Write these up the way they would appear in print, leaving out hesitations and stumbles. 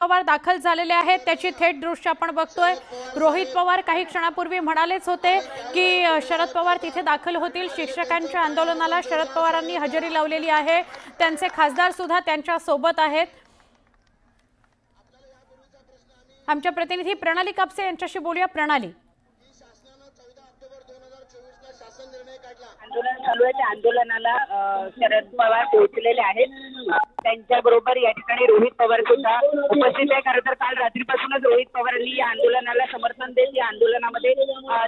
पवार दाखल झालेले आहेत त्याची थेट दृश्य आपण बघतोय। रोहित पवार काही क्षणापूर्वी म्हणालेच होते की शरद पवार तिथे दाखल होतील। शिक्षकांच्या आंदोलनाला शरद पवारांनी हजेरी लावलेली आहे। त्यांचे खासदार सुद्धा त्यांच्या सोबत आहेत। आमच्या प्रतिनिधी प्रणाली कापसे यांच्याशी बोलूया। प्रणाली, आंदोलन चालू आहे, त्या आंदोलनाला शरद पवार पोहोचलेले आहेत। त्यांच्याबरोबर या ठिकाणी रोहित पवार सुद्धा उपस्थित आहे। खरं तर काल रात्रीपासूनच रोहित पवारांनी या आंदोलनाला समर्थन देत या आंदोलनामध्ये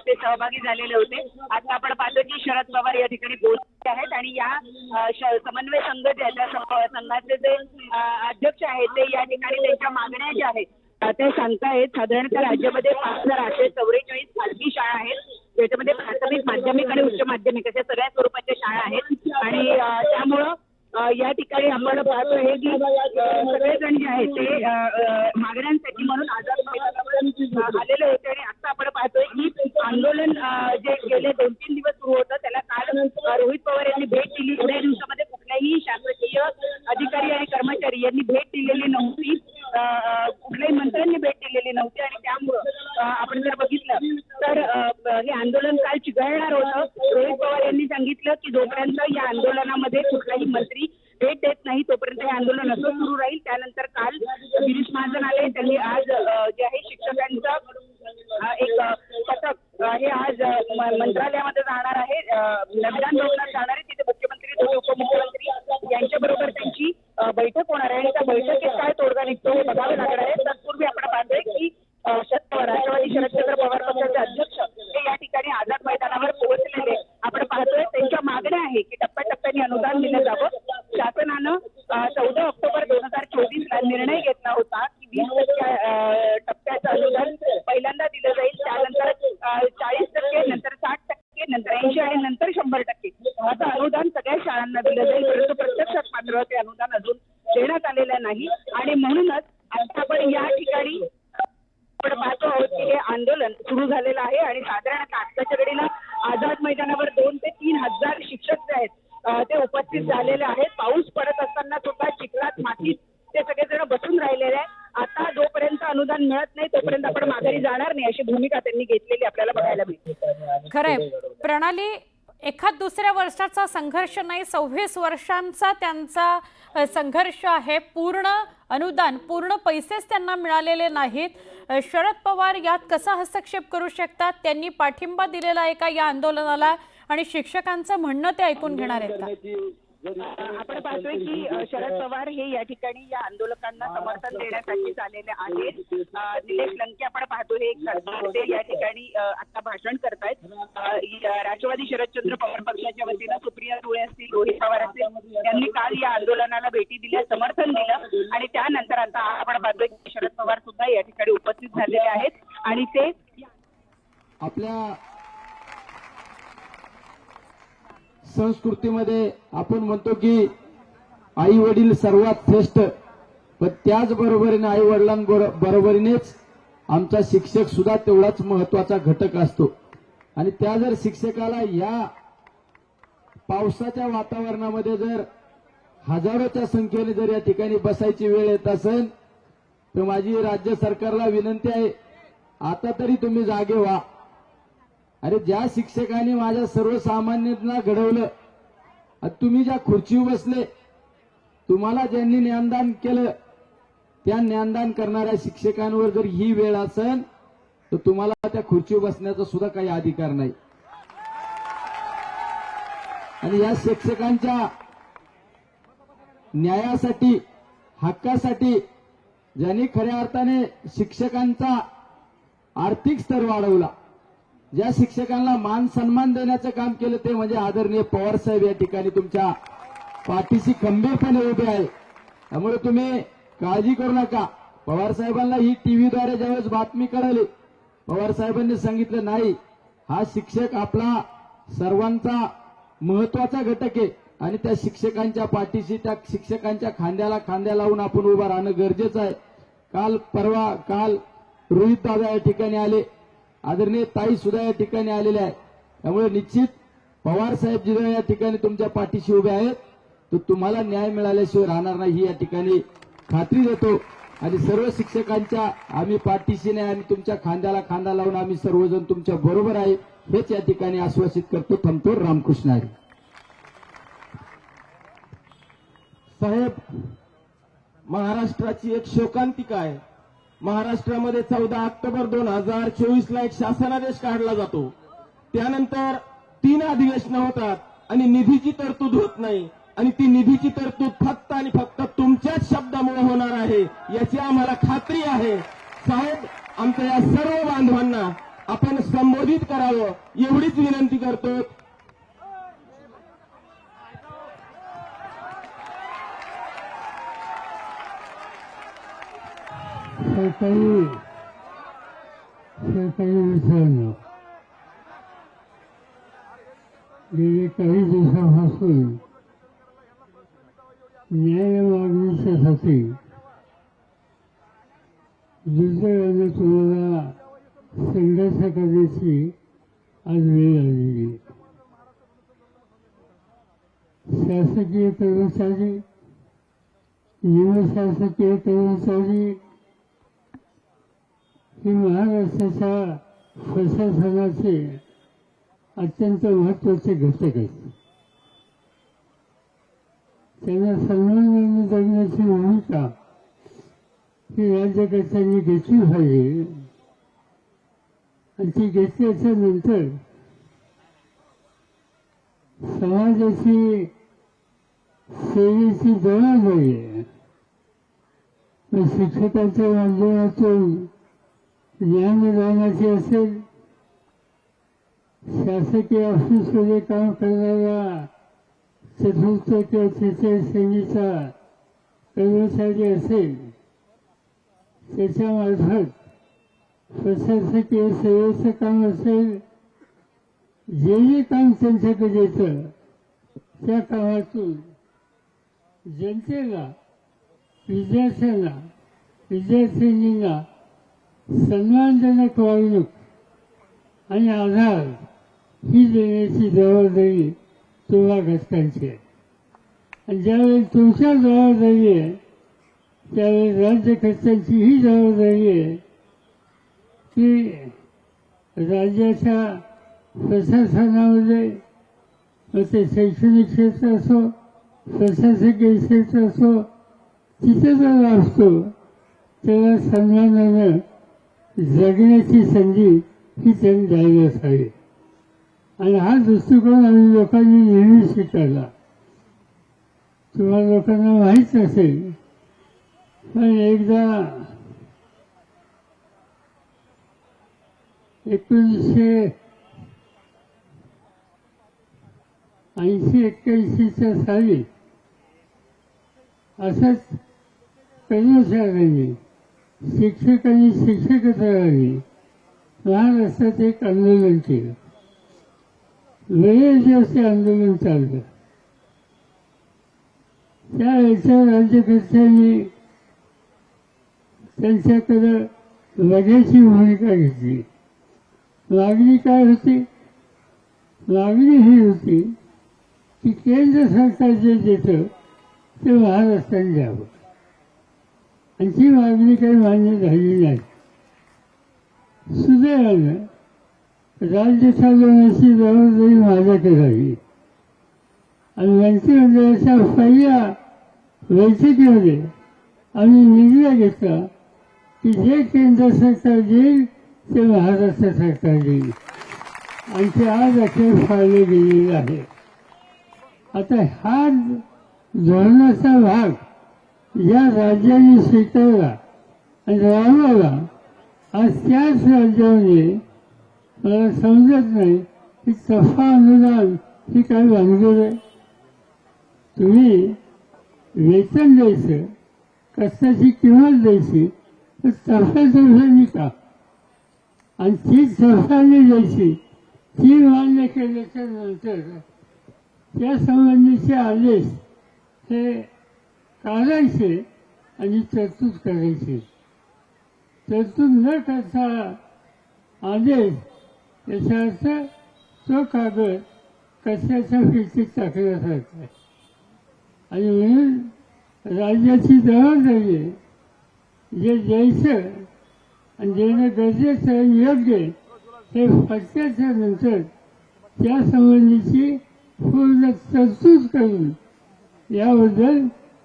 ते सहभागी झालेले होते। आता आपण पाहतो की शरद पवार या ठिकाणी पोहोचले आहेत आणि या समन्वय संघ ज्याच्या संघाचे जे अध्यक्ष आहेत ते या ठिकाणी त्यांच्या मागण्या ज्या आहेत ते सांगतायत। साधारणतः राज्यामध्ये 5844 खासगी शाळा आहेत, ज्याच्यामध्ये प्राथमिक, माध्यमिक आणि उच्च माध्यमिक अशा सगळ्या स्वरूपाच्या शाळा आहेत आणि त्यामुळं या ठिकाणी आपण पाहतो आहे की सगळेजण जे आहेत ते मागण्यांसाठी म्हणून आझाद मैदानावर आलेले होते आणि आता आपण पाहतोय की आंदोलन जे गेले 2-3 दिवस सुरू होतं त्याला काल रोहित पवार यांनी भेट दिली। एवढ्या दिवसामध्ये कुठल्याही शासकीय अधिकारी आणि कर्मचारी यांनी भेट दिलेली नव्हती, कुठल्याही मंत्र्यांनी भेट दिलेली नव्हती आणि त्यामुळं आपण जर बघितलं तर हे आंदोलन काल चिघळणार होतं। रोहित पवार यांनी सांगितलं की जोपर्यंत या आंदोलनामध्ये कुठलाही मंत्री भेट देत नाही तोपर्यंत हे आंदोलन असं सुरू राहील। त्यानंतर काल गिरीश महाजन आले, त्यांनी आज जे आहे शिक्षकांचं एक पथक हे आज मंत्रालयामध्ये जाणार आहे, नगरान भवनात जाणार आहे। तिथे मुख्यमंत्री, दोन्ही उपमुख्यमंत्री यांच्याबरोबर त्यांची बैठक होणार आहे आणि त्या बैठकीत काय तोडगा निघतो हे बघावे लागणार आहे। तत्पूर्वी आपण पाहतोय की राष्ट्रवादी शरदचंद्र पवार पक्षाचे अध्यक्ष हे या ठिकाणी आझाद मैदानावर पोहोचलेले आपण पाहतोय। त्यांच्या मागण्या आहे की टप्प्याटप्प्याने अनुदान दिलं जावं। शासनानं 14 ऑक्टोबर 2024 ला निर्णय घेतला होता की 20% टप्प्याचं अनुदान पहिल्यांदा दिलं जाईल, त्यानंतर 40%, नंतर 60%, नंतर 80% आणि नंतर 100% असं अनुदान सगळ्या शाळांना दिलं जाईल। परंतु प्रत्यक्षात मात्र ते अनुदान अजून देण्यात आलेलं नाही आणि म्हणूनच आता आपण या ठिकाणी आपण पाहतो आहोत की हे आंदोलन सुरू झालेलं आहे आणि साधारणतः आजच्या घडीला आझाद मैदानावर 2 ते 3 हजार शिक्षक जे आहेत ते उपस्थित झालेले आहेत। पाऊस पडत असताना सुद्धा चिखलात, मातीत ते सगळेजण बसून राहिलेले आहे। आता जोपर्यंत अनुदान मिळत नाही तोपर्यंत आपण माघारी जाणार नाही अशी भूमिका त्यांनी घेतलेली आपल्याला बघायला मिळते। खरंय प्रणाली, एखाद दुसऱ्या वर्षाचा संघर्ष नाही, 26 वर्षांचा त्यांचा संघर्ष आहे। पूर्ण अनुदान, पूर्ण पैसेच त्यांना मिळालेले नाहीत। शरद पवार यात कसा हस्तक्षेप करू शकतात? त्यांनी पाठिंबा दिलेला आहे का या आंदोलनाला आणि शिक्षकांचं म्हणणं ते ऐकून घेणार आहेत का? आपण पाहतोय की शरद पवार हे या ठिकाणी या आंदोलकांना समर्थन देण्यासाठी आलेले आहेत। निलेश लंके आपण पाहतो हे ते या ठिकाणी आता भाषण करतायत। राष्ट्रवादी शरदचंद्र पवार पक्षाच्या वतीनं सुप्रिया सुळे असतील, रोहित पवार असतील, यांनी काल या आंदोलनाला भेटी दिल्या, समर्थन दिलं आणि त्यानंतर आता आपण पाहतोय की शरद पवार सुद्धा या ठिकाणी उपस्थित झालेले आहेत आणि ते आपल्या संस्कृतीमध्ये आपण म्हणतो की आई वडील सर्वात श्रेष्ठ, पण त्याचबरोबरीने आई वडिलांबरोबरीनेच आमचा शिक्षक सुद्धा तेवढाच महत्वाचा घटक असतो आणि त्या जर शिक्षकाला या पावसाच्या वातावरणामध्ये जर हजारोच्या संख्येने जर या ठिकाणी बसायची वेळ येत असेल तर माझी राज्य सरकारला विनंती आहे, आता तरी तुम्ही जागे व्हा। अरे ज्या शिक्षकांनी माझ्या सर्वसामान्यांना घडवलं, तुम्ही ज्या खुर्चीवर बसले, तुम्हाला ज्यांनी ज्ञानदान केलं त्या ज्ञानदान करणाऱ्या शिक्षकांवर जर ही वेळ असेल तर तुम्हाला त्या खुर्चीवर बसण्याचा सुद्धा काही अधिकार नाही। आणि या शिक्षकांच्या न्यायासाठी, हक्कासाठी ज्यांनी खऱ्या अर्थाने शिक्षकांचा आर्थिक स्तर वाढवला, ज्या शिक्षकांना मान सन्मान देण्याचं काम केलं ते म्हणजे आदरणीय पवार साहेब या ठिकाणी तुमच्या पाठीशी खंबीरपणे उभे आहे। त्यामुळे तुम्ही काळजी करू नका। पवार साहेबांना ही टीव्हीद्वारे ज्यावेळेस बातमी कळाली, पवार साहेबांनी सांगितलं नाही, हा शिक्षक आपला सर्वांचा महत्वाचा घटक आहे आणि त्या शिक्षकांच्या पाठीशी, त्या शिक्षकांच्या खांद्याला खांद्या लावून आपण उभं राहणं गरजेचं आहे। काल रोहित दादा या ठिकाणी आले, आदरणीय ताई सुद्धा या ठिकाणी आलेल्या आहे। त्यामुळे निश्चित पवार साहेब जे या ठिकाणी तुमच्या पाठीशी उभे आहेत तर तुम्हाला न्याय मिळाल्याशिवाय राहणार नाही ही या ठिकाणी खात्री देतो। आणि सर्व शिक्षकांच्या आम्ही पाठीशी नाही, आम्ही तुमच्या खांद्याला खांदा लावून आम्ही सर्वजण तुमच्या बरोबर आहे हेच या ठिकाणी आश्वासित करतो. थांबतो. रामकृष्ण हरी. साहेब, महाराष्ट्राची एक शोकांतिका आहे. महाराष्ट्रामध्ये 14 ऑक्टोबर 2024 एक शासनादेश काढला जातो. त्यानंतर 3 अधिवेशनं होतात आणि निधीची तरतूद होत नाही, आणि ती निधीची तरतूद फक्त आणि फक्त तुमच्याच शब्दामुळे होणार आहे याची आम्हाला खात्री आहे. साहेब, आमच्या या सर्व बांधवांना आपण संबोधित करावं एवढीच विनंती करतो. सरकारी मित्रांनो, गेले काही दिवसापासून न्याय मागणीसाठी दुर्दैवाने तुम्हाला संघर्ष करण्याची आज वेळ आलेली. शासकीय कर्मचारी, निमशासकीय कर्मचारी हे महाराष्ट्राच्या प्रशासनाचे अत्यंत महत्वाचे घटक आहेत. त्यांना सन्मानाने जगण्याची भूमिका ही राज्यकर्त्यांनी घेतली पाहिजे, आणि ती घेतल्याच्या नंतर समाजाची सेवेची जबाबदारी आहे. शिक्षकांच्या माध्यमातून ज्ञानदानाची असेल, शासकीय ऑफिसमध्ये काम करणारा चतुर्थ किंवा तृतीय श्रेणीचा कर्मचारी असेल, त्याच्यामार्फत प्रशासकीय सेवेचं काम असेल, जे काम त्यांच्याकडे येतं त्या कामातून जनतेला, विद्यार्थ्यांना, विद्यार्थिनींना सन्मानजनक वागणूक आणि आधार ही देण्याची जबाबदारी तुम्हा घटकांची आहे. आणि ज्यावेळी तुमच्या जबाबदारी आहे त्यावेळी राज्यकर्त्यांची ही जबाबदारी आहे की राज्याच्या प्रशासनामध्ये, मग ते शैक्षणिक क्षेत्र असो, प्रशासकीय क्षेत्र असो, तिथे जर असतो त्याला सन्मानानं जगण्याची संधी ही त्यांनी द्यायला हवी. आणि हा दृष्टिकोन आम्ही लोकांनी नेहमी स्वीकारला. तुम्हाला लोकांना माहीत नसेल, पण एकदा 1980-81 साली असंच कर्मचाऱ्यांनी, शिक्षकांनी, शिक्षकेतरांनी महाराष्ट्रात एक आंदोलन केलं. बरेच दिवस ते आंदोलन चाललं. त्यावेळेच्या राज्यकर्त्यांनी त्यांच्याकडं बघायची भूमिका घेतली. मागणी काय होती? मागणी ही होती की केंद्र सरकार जे देतं ते महाराष्ट्राने द्यावं, आणि ती मागणी काही मान्य झाली नाही. सुदैवानं राज्य चालवण्याची जबाबदारी माझ्याकडे राहिली, आणि मंत्रिमंडळाच्या पहिल्या बैठकीमध्ये आम्ही निर्णय घेतला की जे केंद्र सरकार देईल ते महाराष्ट्र सरकार देईल, आणि ते आज अखेर पाळले गेलेले आहे. आता हा धोरणाचा भाग या राज्याने स्वीकारला आणि राबवला. आज त्याच राज्याने मला समजत नाही की सफा अनुदान ही काय भानगड आहे. तुम्ही वेतन द्यायचं, कष्टाची किंमत द्यायची, तर सफा दिवसांनी का, आणि ती सफाने द्यायची, ती मान्य केल्याच्या नंतर त्या संबंधीचे आदेश हे काढायचे आणि तरतूद करायची. तरतूद न करता आदेश, याचा अर्थ तो कागद कशाच्या फिरतीत टाकण्यासारखा आहे. आणि म्हणून राज्याची जबाबदारी आहे जे द्यायचं आणि देणं गरजेचं आणि योग्य आहे, हे फटक्याच्या नंतर त्या संबंधीची पूर्ण तरतूद करून याबद्दल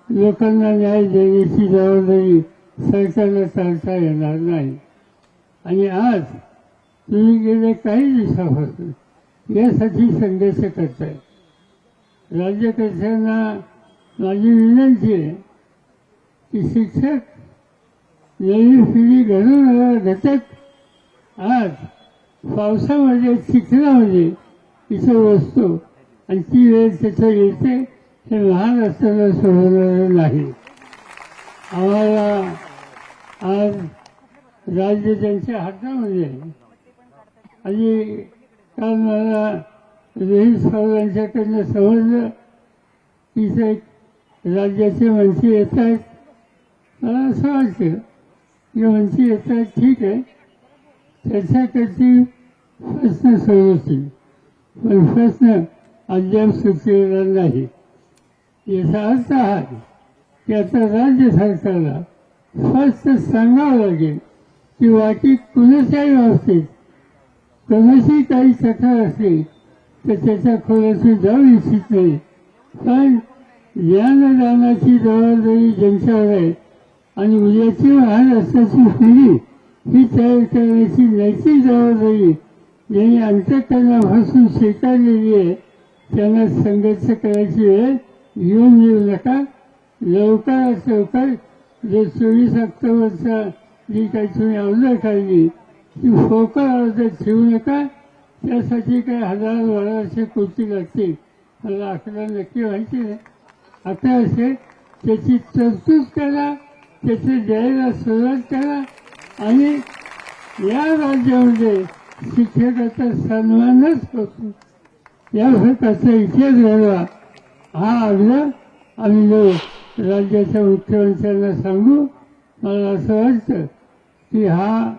लोकांना न्याय देण्याची जबाबदारी सरकारला चालता येणार नाही. आणि आज तुम्ही गेल्या काही दिवसापासून यासाठी संघर्ष करताय. राज्यकर्त्यांना माझी विनंती आहे की शिक्षक नवी पिढी घडवणारा घटक आज पावसामध्ये चिखलामध्ये इथं बसतो आणि ती वेळ तिथं येते हे महाराष्ट्राला सोडवणारं नाही. आम्हाला आज राज्य त्यांच्या हातामध्ये आहे. आणि काल मला रोहित सावंतांच्याकडनं समजलं की ते राज्याचे मंत्री येत आहेत. मला असं वाटतं की मंत्री येत आहेत, ठीक आहे, त्याच्याकडची प्रश्न सोडवतील, पण प्रश्न अद्याप सुटलेला नाही. याचा अर्थ हा की आता राज्य सरकारला स्पष्ट सांगावं लागेल की वाटीत कुणाच्याही बाबतीत कोणाची काही तक्रार असली तर त्याच्या खोलाशी जाऊ इच्छित नाही. पण ज्ञानदानाची जबाबदारी ज्यांच्यावर आहे आणि उद्याची महाराष्ट्राची पिढी ही तयार करण्याची नैतिक जबाबदारी ज्यांनी अंतःकरणापासून स्वीकारलेली आहे त्यांना संघर्ष करायची वेळ घेऊन येऊ नका. लवकरात लवकर जो 24 ऑक्टोबरचा जी काही तुम्ही अवजड काढली ती फोकल अवजड ठेवू नका. त्यासाठी काही 1000-1200 कोटी लागतील, मला आकडा नक्की माहिती नाही. 1100 त्याची तरतूद करा, त्याचे द्यायला सुरुवात करा आणि या राज्यामध्ये शिक्षकाचा सन्मानच होतो या प्रकारचा इतिहास घडवा. हा आग्रह आम्ही लोक राज्याच्या मुख्यमंत्र्यांना सांगू. मला असं वाटतं की हा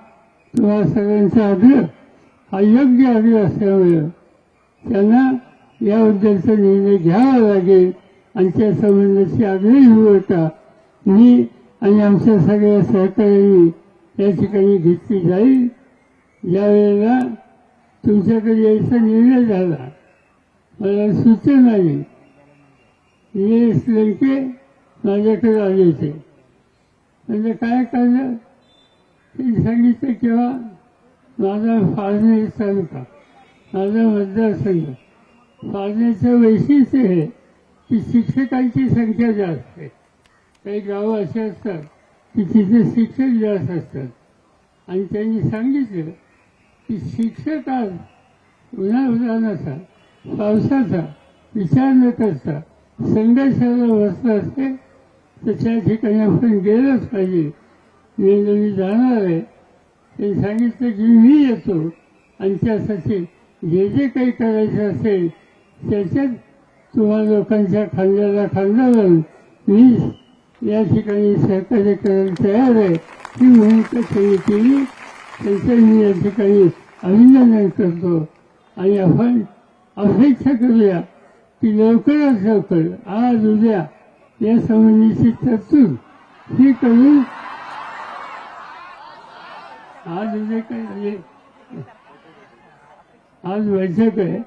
तुम्हा सगळ्यांचा आग्रह हा योग्य आग्रह असल्यामुळे त्यांना याबद्दलचा निर्णय घ्यावा लागेल आणि त्या संबंधाची आग्रही भूमिका मी आणि आमच्या सगळ्या सहकार्यांनी या ठिकाणी घेतली जाईल. ज्यावेळेला तुमच्याकडे यायचा निर्णय झाला मला सूचना आली. लंके माझ्याकडे आले होते. म्हणजे काय काढलं ते सांगितलं किंवा माझा फाळणे तालुका माझा मतदारसंघ फाळण्याचं वैशिष्ट्य हे की शिक्षकांची संख्या जास्त आहे. काही गावं अशी असतात की तिथे शिक्षक जास्त असतात आणि त्यांनी सांगितलं की शिक्षक आज उन्हाचा पावसाचा विचार न करता संघर्षाला बसला असते तर त्या ठिकाणी आपण गेलंच पाहिजे. मी जाणार आहे ते सांगितलं की मी येतो आणि त्यासाठी जे जे काही करायचं असेल त्याच्यात तुम्हा लोकांच्या खांद्याला खांदा लावून मी या ठिकाणी सहकार्य करायला तयार आहे ही भूमिका त्यांनी केली. त्यांचं मी या ठिकाणी अभिनंदन करतो आणि आपण अपेक्षा करूया की लवकरात लवकर आज उद्या या संबंधीची तरतूद ही करून आज उद्या काय आज बैठक आहे.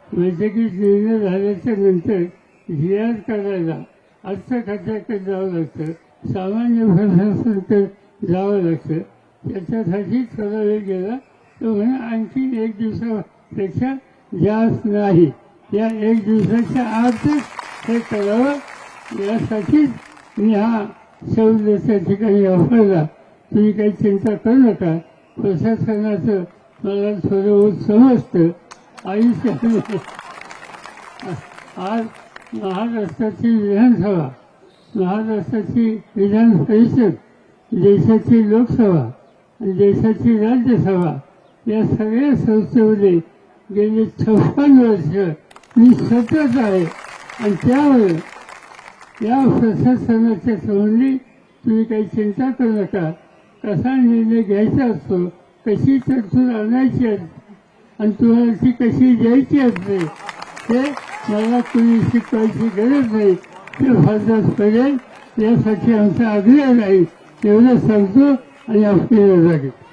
बैठकीत निर्णय झाल्याच्या नंतर जियाद करायला अर्थ खात्याकडे जावं लागतं, सामान्य प्रशासनाकडे जावं लागतं. त्याच्यासाठी थोडा वेळ गेला तो म्हणे आणखी 1 दिवसापेक्षा जास्त नाही, या 1 दिवसाच्या आतच हे करावं. यासाठीच मी हा शब्द त्या ठिकाणी वापरला. तुम्ही काही चिंता करू नका. प्रशासनाचं मला थोडं समजतं. आयुष्यात आज महाराष्ट्राची विधानसभा, महाराष्ट्राची विधान परिषद, देशाची लोकसभा आणि देशाची राज्यसभा या सगळ्या संस्थेमध्ये गेली 56 वर्ष मी सतत आहे आणि त्यामुळे या प्रशासनाच्या संबंधी तुम्ही काही चिंता करू नका. कसा निर्णय घ्यायचा असतो, कशी तरतूद आणायची असते आणि तुम्हाला ती कशी द्यायची असते ते मला कुणी शिकवायची गरज नाही. ते फारच पडेल यासाठी आमचा आग्रह राहील. एवढं सांगतो आणि आपली रजा घेतो.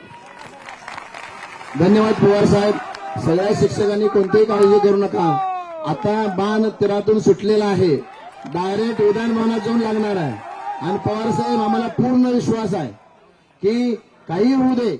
धन्यवाद पवार साहेब. सगळ्या शिक्षकांनी कोणतीही काळजी करू नका. आता बाण तीरातून सुटलेला आहे. डायरेक्ट विधान भवनात जाऊन लागणार आहे. आणि पवार साहेब, आम्हाला पूर्ण विश्वास आहे की काही होऊ दे,